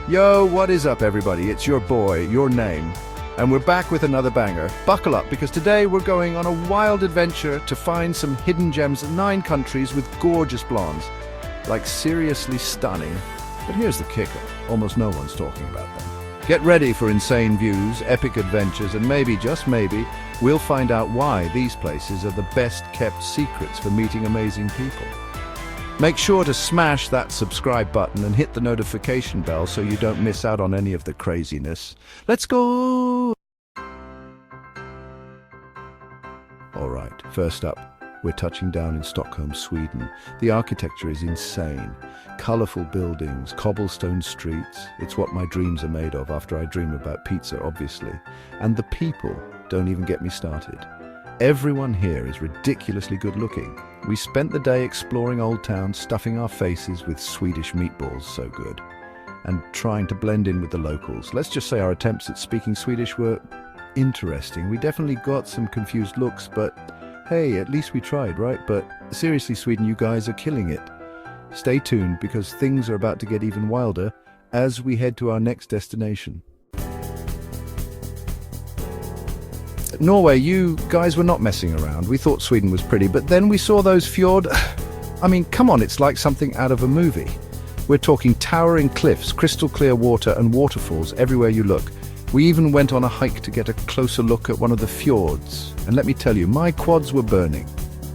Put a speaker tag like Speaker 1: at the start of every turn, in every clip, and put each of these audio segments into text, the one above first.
Speaker 1: Yo, what is up everybody? It's your boy, your name, and we're back with another banger. Buckle up because today we're going on a wild adventure to find some hidden gems in 9 countries with gorgeous blondes. Like seriously stunning. But here's the kicker, almost no one's talking about them. Get ready for insane views, epic adventures, and maybe, just maybe, we'll find out why these places are the best kept secrets for meeting amazing people. Make sure to smash that subscribe button and hit the notification bell so you don't miss out on any of the craziness. Let's go! Alright, first up, we're touching down in Stockholm, Sweden. The architecture is insane. Colourful buildings, cobblestone streets. It's what my dreams are made of after I dream about pizza, obviously. And the people, don't even get me started. Everyone here is ridiculously good looking. We spent the day exploring Old Town, stuffing our faces with Swedish meatballs, so good, and trying to blend in with the locals. Let's just say our attempts at speaking Swedish were interesting. We definitely got some confused looks, but hey, at least we tried, right? But seriously, Sweden, you guys are killing it. Stay tuned because things are about to get even wilder as we head to our next destination. Norway, you guys were not messing around. We thought Sweden was pretty, but then we saw those fjord... I mean, come on, it's like something out of a movie. We're talking towering cliffs, crystal clear water and waterfalls everywhere you look. We even went on a hike to get a closer look at one of the fjords. And let me tell you, my quads were burning,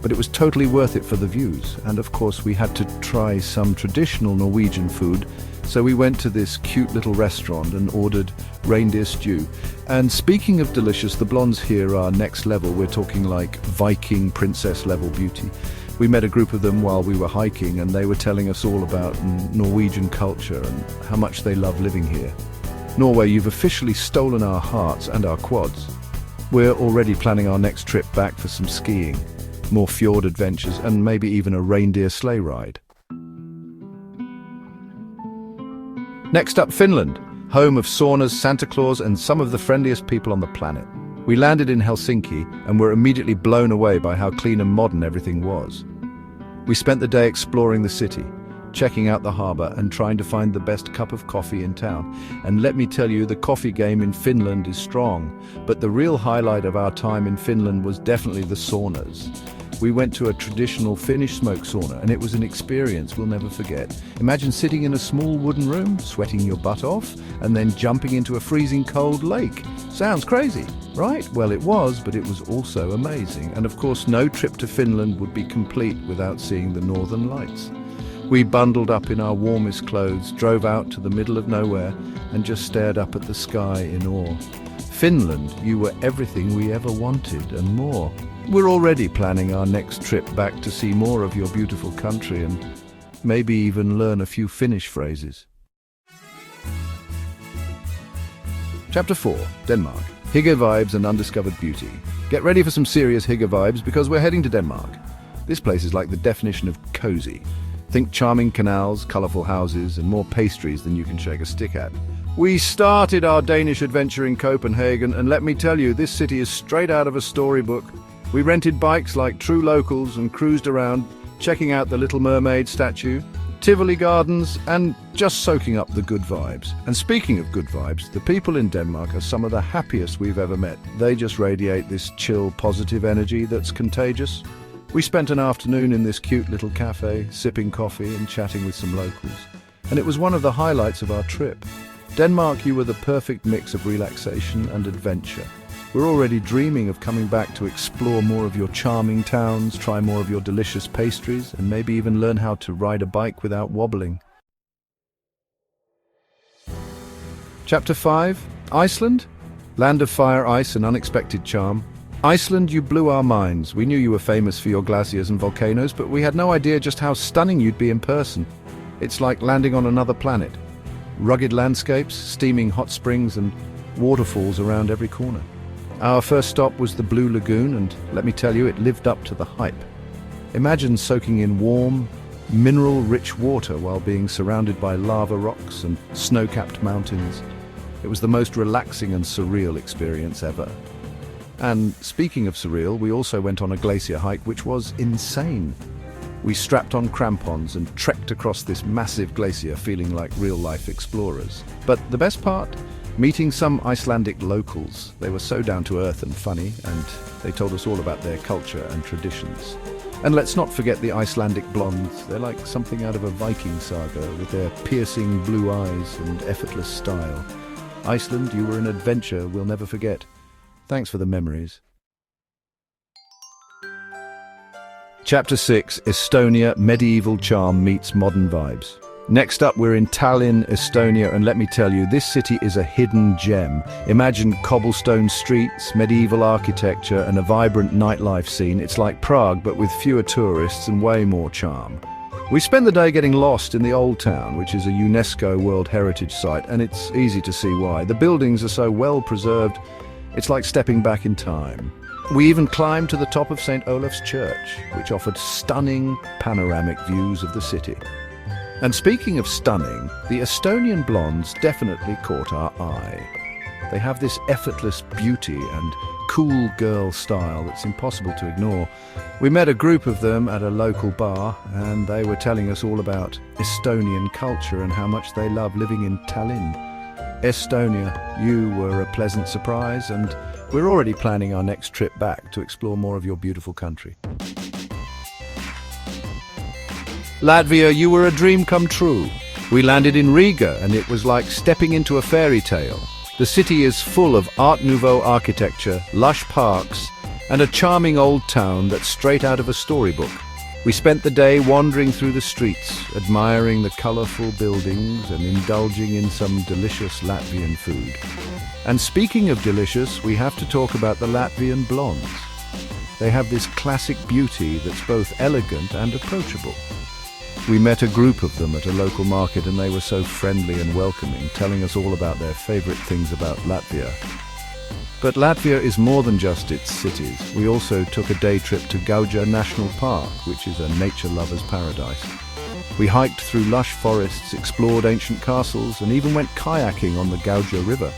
Speaker 1: but it was totally worth it for the views. And of course, we had to try some traditional Norwegian food. So we went to this cute little restaurant and ordered reindeer stew. And speaking of delicious, the blondes here are next level. We're talking like Viking princess level beauty. We met a group of them while we were hiking and they were telling us all about Norwegian culture and how much they love living here. Norway, you've officially stolen our hearts and our quads. We're already planning our next trip back for some skiing, more fjord adventures, and maybe even a reindeer sleigh ride. Next up, Finland, home of saunas, Santa Claus, and some of the friendliest people on the planet. We landed in Helsinki and were immediately blown away by how clean and modern everything was. We spent the day exploring the city, checking out the harbour and trying to find the best cup of coffee in town. And let me tell you, the coffee game in Finland is strong. But the real highlight of our time in Finland was definitely the saunas. We went to a traditional Finnish smoke sauna and it was an experience we'll never forget. Imagine sitting in a small wooden room, sweating your butt off, and then jumping into a freezing cold lake. Sounds crazy, right? Well, it was, but it was also amazing. And of course, no trip to Finland would be complete without seeing the Northern Lights. We bundled up in our warmest clothes, drove out to the middle of nowhere, and just stared up at the sky in awe. Finland, you were everything we ever wanted and more. We're already planning our next trip back to see more of your beautiful country and maybe even learn a few Finnish phrases. Chapter 4, Denmark. Hygge vibes and undiscovered beauty. Get ready for some serious Hygge vibes because we're heading to Denmark. This place is like the definition of cozy. Think charming canals, colourful houses, and more pastries than you can shake a stick at. We started our Danish adventure in Copenhagen, and let me tell you, this city is straight out of a storybook. We rented bikes like true locals and cruised around, checking out the Little Mermaid statue, Tivoli Gardens, and just soaking up the good vibes. And speaking of good vibes, the people in Denmark are some of the happiest we've ever met. They just radiate this chill, positive energy that's contagious. We spent an afternoon in this cute little cafe, sipping coffee and chatting with some locals. And it was one of the highlights of our trip. Denmark, you were the perfect mix of relaxation and adventure. We're already dreaming of coming back to explore more of your charming towns, try more of your delicious pastries, and maybe even learn how to ride a bike without wobbling. Chapter 5, Iceland? Land of fire, ice, and unexpected charm. Iceland, you blew our minds. We knew you were famous for your glaciers and volcanoes, but we had no idea just how stunning you'd be in person. It's like landing on another planet. Rugged landscapes, steaming hot springs, and waterfalls around every corner. Our first stop was the Blue Lagoon, and let me tell you, it lived up to the hype. Imagine soaking in warm, mineral-rich water while being surrounded by lava rocks and snow-capped mountains. It was the most relaxing and surreal experience ever. And speaking of surreal, we also went on a glacier hike, which was insane. We strapped on crampons and trekked across this massive glacier feeling like real-life explorers. But the best part? Meeting some Icelandic locals. They were so down to earth and funny, and they told us all about their culture and traditions. And let's not forget the Icelandic blondes. They're like something out of a Viking saga with their piercing blue eyes and effortless style. Iceland, you were an adventure we'll never forget. Thanks for the memories. Chapter 6, Estonia, Medieval Charm Meets Modern Vibes. Next up, we're in Tallinn, Estonia, and let me tell you, this city is a hidden gem. Imagine cobblestone streets, medieval architecture, and a vibrant nightlife scene. It's like Prague, but with fewer tourists and way more charm. We spend the day getting lost in the Old Town, which is a UNESCO World Heritage Site, and it's easy to see why. The buildings are so well preserved, it's like stepping back in time. We even climbed to the top of St. Olaf's Church, which offered stunning panoramic views of the city. And speaking of stunning, the Estonian blondes definitely caught our eye. They have this effortless beauty and cool girl style that's impossible to ignore. We met a group of them at a local bar, and they were telling us all about Estonian culture and how much they love living in Tallinn. Estonia, you were a pleasant surprise, and we're already planning our next trip back to explore more of your beautiful country. Latvia, you were a dream come true. We landed in Riga, and it was like stepping into a fairy tale. The city is full of Art Nouveau architecture, lush parks, and a charming old town that's straight out of a storybook. We spent the day wandering through the streets, admiring the colourful buildings and indulging in some delicious Latvian food. And speaking of delicious, we have to talk about the Latvian blondes. They have this classic beauty that's both elegant and approachable. We met a group of them at a local market, and they were so friendly and welcoming, telling us all about their favourite things about Latvia. But Latvia is more than just its cities. We also took a day trip to Gauja National Park, which is a nature lover's paradise. We hiked through lush forests, explored ancient castles, and even went kayaking on the Gauja River.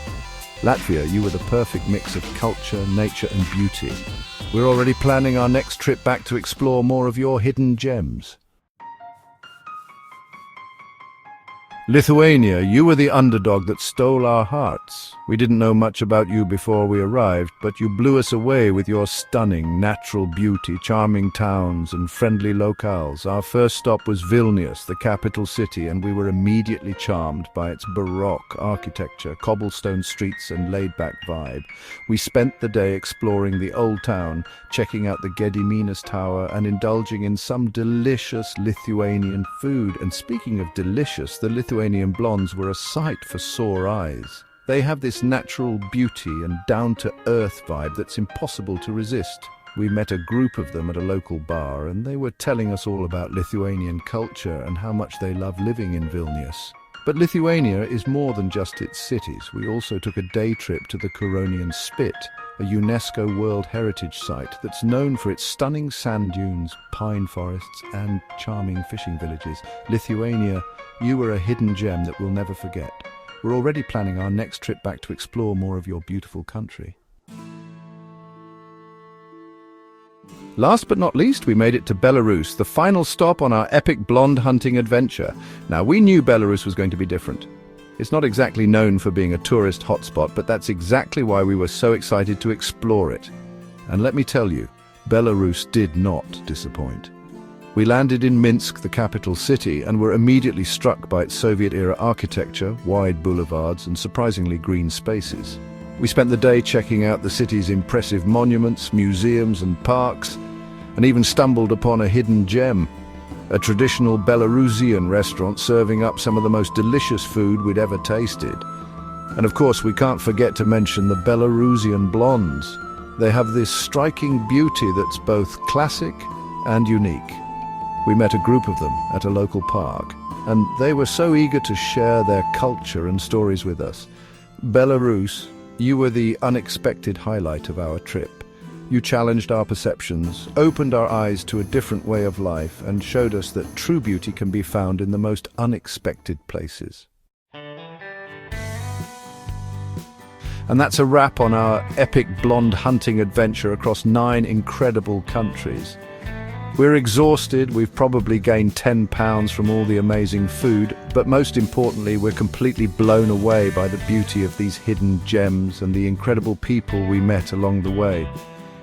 Speaker 1: Latvia, you were the perfect mix of culture, nature and beauty. We're already planning our next trip back to explore more of your hidden gems. Lithuania, you were the underdog that stole our hearts. We didn't know much about you before we arrived, but you blew us away with your stunning natural beauty, charming towns and friendly locales. Our first stop was Vilnius, the capital city, and we were immediately charmed by its baroque architecture, cobblestone streets and laid-back vibe. We spent the day exploring the old town, checking out the Gediminas Tower and indulging in some delicious Lithuanian food. And speaking of delicious, the Lithuanian blondes were a sight for sore eyes. They have this natural beauty and down-to-earth vibe that's impossible to resist. We met a group of them at a local bar, and they were telling us all about Lithuanian culture and how much they love living in Vilnius. But Lithuania is more than just its cities. We also took a day trip to the Curonian Spit, a UNESCO World Heritage Site that's known for its stunning sand dunes, pine forests, and charming fishing villages. Lithuania, you were a hidden gem that we'll never forget. We're already planning our next trip back to explore more of your beautiful country. Last but not least, we made it to Belarus, the final stop on our epic blonde hunting adventure. Now, we knew Belarus was going to be different. It's not exactly known for being a tourist hotspot, but that's exactly why we were so excited to explore it. And let me tell you, Belarus did not disappoint. We landed in Minsk, the capital city, and were immediately struck by its Soviet-era architecture, wide boulevards, and surprisingly green spaces. We spent the day checking out the city's impressive monuments, museums, and parks, and even stumbled upon a hidden gem, a traditional Belarusian restaurant serving up some of the most delicious food we'd ever tasted. And of course, we can't forget to mention the Belarusian blondes. They have this striking beauty that's both classic and unique. We met a group of them at a local park, and they were so eager to share their culture and stories with us. Belarus, you were the unexpected highlight of our trip. You challenged our perceptions, opened our eyes to a different way of life, and showed us that true beauty can be found in the most unexpected places. And that's a wrap on our epic blonde hunting adventure across 9 incredible countries. We're exhausted, we've probably gained 10 pounds from all the amazing food, but most importantly, we're completely blown away by the beauty of these hidden gems and the incredible people we met along the way.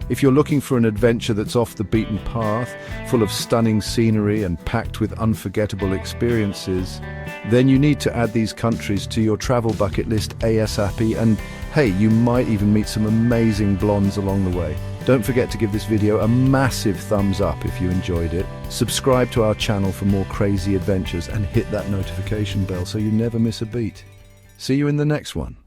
Speaker 1: If you're looking for an adventure that's off the beaten path, full of stunning scenery and packed with unforgettable experiences, then you need to add these countries to your travel bucket list ASAP, and hey, you might even meet some amazing blondes along the way. Don't forget to give this video a massive thumbs up if you enjoyed it. Subscribe to our channel for more crazy adventures and hit that notification bell so you never miss a beat. See you in the next one.